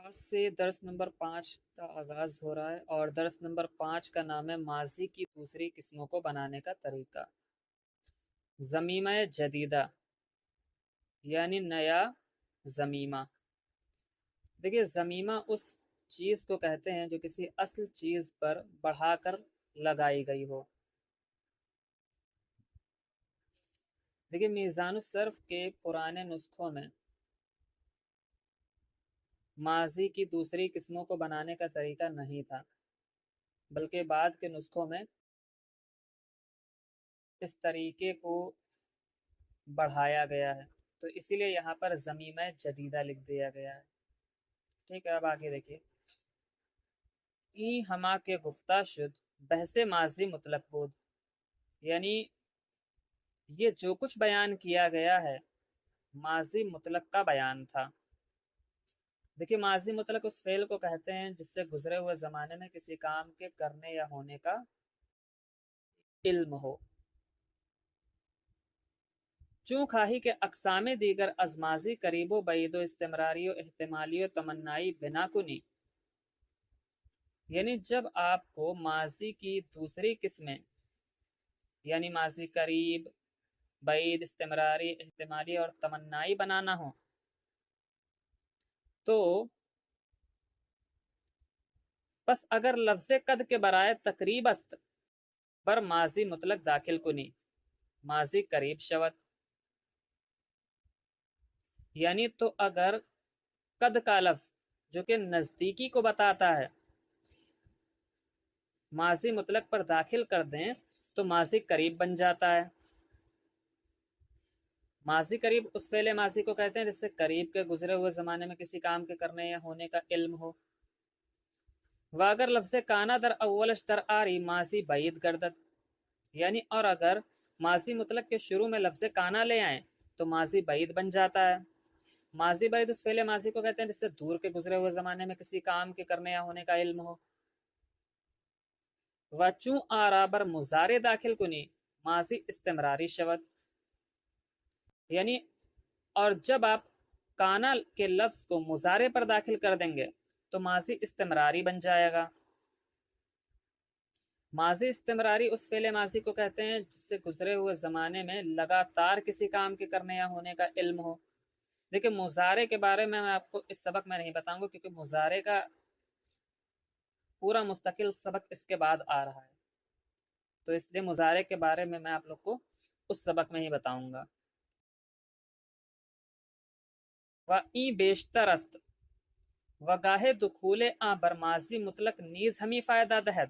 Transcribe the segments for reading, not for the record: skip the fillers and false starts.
آج سے درس نمبر 5 کا آغاز ہو رہا ہے اور درس نمبر 5 کا نام ہے ماضی کی دوسری قسموں کو بنانے کا طریقہ۔ ضمیمہ جدیدہ یعنی نیا ضمیمہ۔ دیکھیے ضمیمہ اس چیز کو کہتے ہیں جو کسی اصل چیز پر بڑھا کر لگائی گئی ہو۔ دیکھیے میزان الصرف کے پرانے نسخوں میں ماضی کی دوسری قسموں کو بنانے کا طریقہ نہیں تھا، بلکہ بعد کے نسخوں میں اس طریقے کو بڑھایا گیا ہے، تو اسی لیے یہاں پر ضمیمہ جدیدہ لکھ دیا گیا ہے۔ ٹھیک ہے، اب آگے دیکھیے۔ ای ہما کے گفتہ شد بحث ماضی مطلق بود، یعنی یہ جو کچھ بیان کیا گیا ہے ماضی مطلق کا بیان تھا۔ دیکھیے ماضی مطلق اس فعل کو کہتے ہیں جس سے گزرے ہوئے زمانے میں کسی کام کے کرنے یا ہونے کا علم ہو۔ چوں خواہی کے اقسام دیگر از ماضی قریب و بعید و استمراری و احتمالی و تمنائی بنا کنی، یعنی جب آپ کو ماضی کی دوسری قسمیں یعنی ماضی قریب، بعید، استمراری، احتمالی اور تمنائی بنانا ہو تو پس اگر لفظ قد کے برائے تقریب است پر ماضی مطلق داخل کنی ماضی قریب شود، یعنی تو اگر قد کا لفظ جو کہ نزدیکی کو بتاتا ہے ماضی مطلق پر داخل کر دیں تو ماضی قریب بن جاتا ہے۔ ماضی قریب اس فعل ماضی کو کہتے ہیں جس سے قریب کے گزرے ہوئے زمانے میں کسی کام کے کرنے یا ہونے کا علم ہو۔ واگر لفظ کانا در اولش در آری ماضی بعید گردد، یعنی اور اگر ماضی مطلق کے شروع میں لفظ کانا لے آئیں تو ماضی بعید بن جاتا ہے۔ ماضی بعید اس فعل ماضی کو کہتے ہیں جس سے دور کے گزرے ہوئے زمانے میں کسی کام کے کرنے یا ہونے کا علم ہو۔ وچوں آرابر مضارع داخل کنی ماضی استمراری شود، یعنی اور جب آپ کانا کے لفظ کو مضارع پر داخل کر دیں گے تو ماضی استمراری بن جائے گا۔ ماضی استمراری اس فعل ماضی کو کہتے ہیں جس سے گزرے ہوئے زمانے میں لگاتار کسی کام کے کرنے یا ہونے کا علم ہو۔ دیکھیں مضارع کے بارے میں آپ کو اس سبق میں نہیں بتاؤں گا کیونکہ مضارع کا پورا مستقل سبق اس کے بعد آ رہا ہے، تو اس لیے مضارع کے بارے میں آپ لوگ کو اس سبق میں ہی بتاؤں گا۔ وَإِن بیشتر است وگاہ دخول آ بر ماضی مطلق نیز ہمیں فائدہ دہد،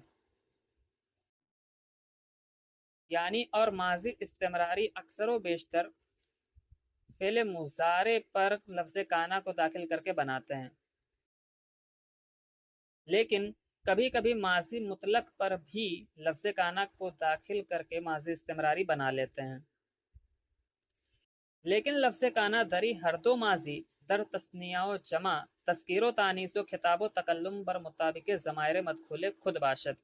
یعنی اور ماضی استمراری اکثر و بیشتر فعل مضارع پر لفظ کانا کو داخل کر کے بناتے ہیں، لیکن کبھی کبھی ماضی مطلق پر بھی لفظ کانا کو داخل کر کے ماضی استمراری بنا لیتے ہیں، لیکن لفظ کانا دری ہر دو ماضی در تثنیہ و جمع تذکیر و تانیث و خطاب و تکلم بر مطابق ضمائر مدخول خود باشد،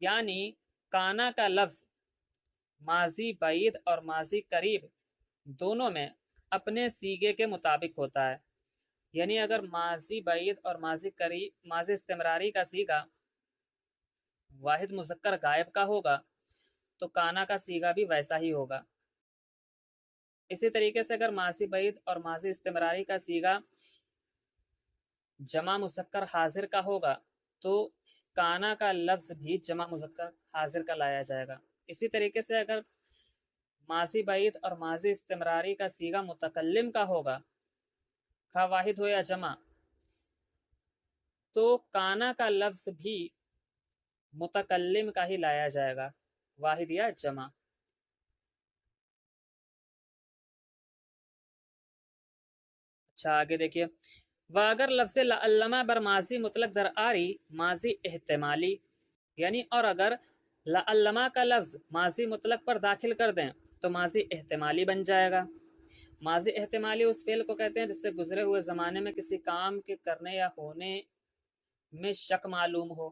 یعنی کانا کا لفظ ماضی بعید اور ماضی قریب دونوں میں اپنے سیغے کے مطابق ہوتا ہے، یعنی اگر ماضی بعید اور ماضی قریب ماضی استمراری کا سیغہ واحد مذکر غائب کا ہوگا تو کانا کا سیغہ بھی ویسا ہی ہوگا۔ اسی طریقے سے اگر ماضی بعید اور ماضی استمراری کا سیغہ جمع مذکر حاضر کا ہوگا تو کانا کا لفظ بھی جمع مذکر حاضر کا لایا جائے گا۔ اسی طریقے سے اگر ماضی بعید اور ماضی استمراری کا سیغہ متکلم کا ہوگا خواہ واحد ہو یا جمع تو کانا کا لفظ بھی متکلم کا ہی لایا جائے گا واحد یا جمع۔ اچھا آگے دیکھیے۔ واگر لفظ لعلما بر ماضی مطلق در آری ماضی احتمالی، یعنی اور اگر لعلما کا لفظ ماضی مطلق پر داخل کر دیں تو ماضی احتمالی بن جائے گا۔ ماضی احتمالی اس فعل کو کہتے ہیں جس سے گزرے ہوئے زمانے میں کسی کام کے کرنے یا ہونے میں شک معلوم ہو۔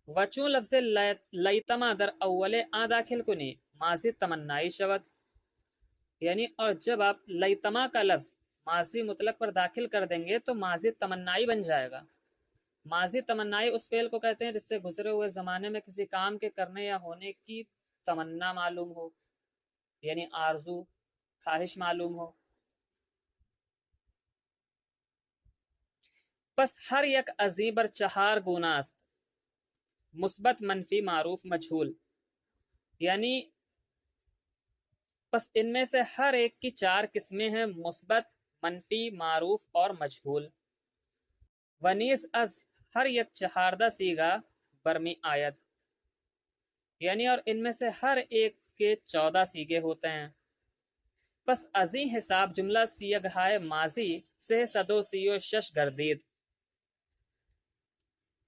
وچوں لفظ لیتما در اول آ داخل کنی ماضی تمنائی شود، یعنی اور جب آپ لیتما کا لفظ ماضی مطلق پر داخل کر دیں گے تو ماضی تمنائی بن جائے گا. ماضی تمنائی اس فعل کو کہتے ہیں جس سے گزرے ہوئے زمانے میں کسی کام کے کرنے یا ہونے کی تمنا معلوم ہو، یعنی آرزو، خواہش معلوم ہو. پس ہر یک ازیبر چہار گونا است، مثبت، منفی، معروف، مجہول. یعنی پس ان میں سے ہر ایک کی 4 قسمیں ہیں، مثبت، منفی، معروف اور مجہول. ونیز از ہر یک چہاردہ سیگا برمی آیت، یعنی اور ان میں سے ہر ایک کے 14 سیگے ہوتے ہیں. پس ازی حساب جملہ سیگہائے ماضی سے صدو سیو شش گردید،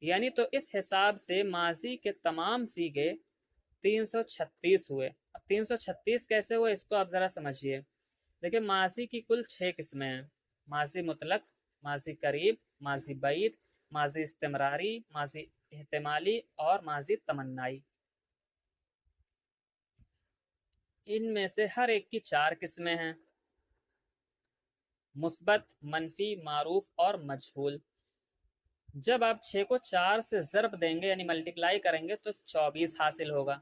یعنی تو اس حساب سے ماضی کے تمام سیگے 336 ہوئے. اب 336 کیسے ہوئے اس کو آپ ذرا سمجھیے. دیکھیں ماضی کی کل 6 قسمیں ہیں، ماضی مطلق، ماضی قریب، ماضی بعید، ماضی استمراری، ماضی احتمالی اور ماضی تمنائی. ان میں سے ہر ایک کی 4 قسمیں ہیں، مثبت، منفی، معروف اور مجہول. جب آپ 6 کو 4 سے ضرب دیں گے یعنی ملٹیپلائی کریں گے تو 24 حاصل ہوگا.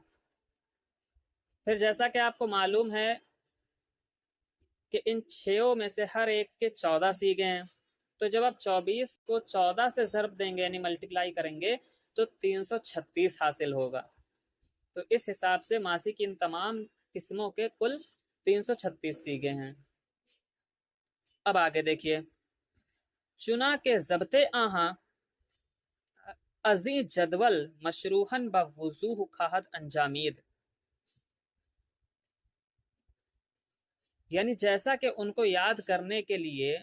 پھر جیسا کہ آپ کو معلوم ہے کہ ان 6 میں سے ہر ایک کے 14 سیگے ہیں، تو جب آپ 24 کو 14 سے ضرب دیں گے یعنی ملٹیپلائی کریں گے تو 336 حاصل ہوگا. تو اس حساب سے ماضی کی ان تمام قسموں کے کل 336 سیگے ہیں. اب آگے دیکھیے، چنا کے ضبط آہاں ازی جدول مشروحاً بوضوح خواہد انجامید، یعنی جیسا کہ ان کو یاد کرنے کے لیے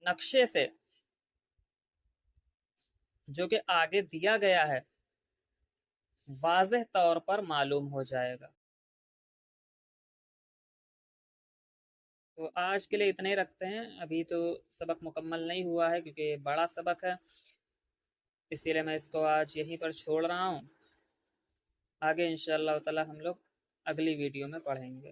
نقشے سے جو کہ آگے دیا گیا ہے واضح طور پر معلوم ہو جائے گا. تو آج کے لیے اتنے ہی رکھتے ہیں، ابھی تو سبق مکمل نہیں ہوا ہے کیونکہ بڑا سبق ہے، اسی لیے میں اس کو آج یہیں پر چھوڑ رہا ہوں. آگے انشاءاللہ تعالی ہم لوگ اگلی ویڈیو میں پڑھیں گے.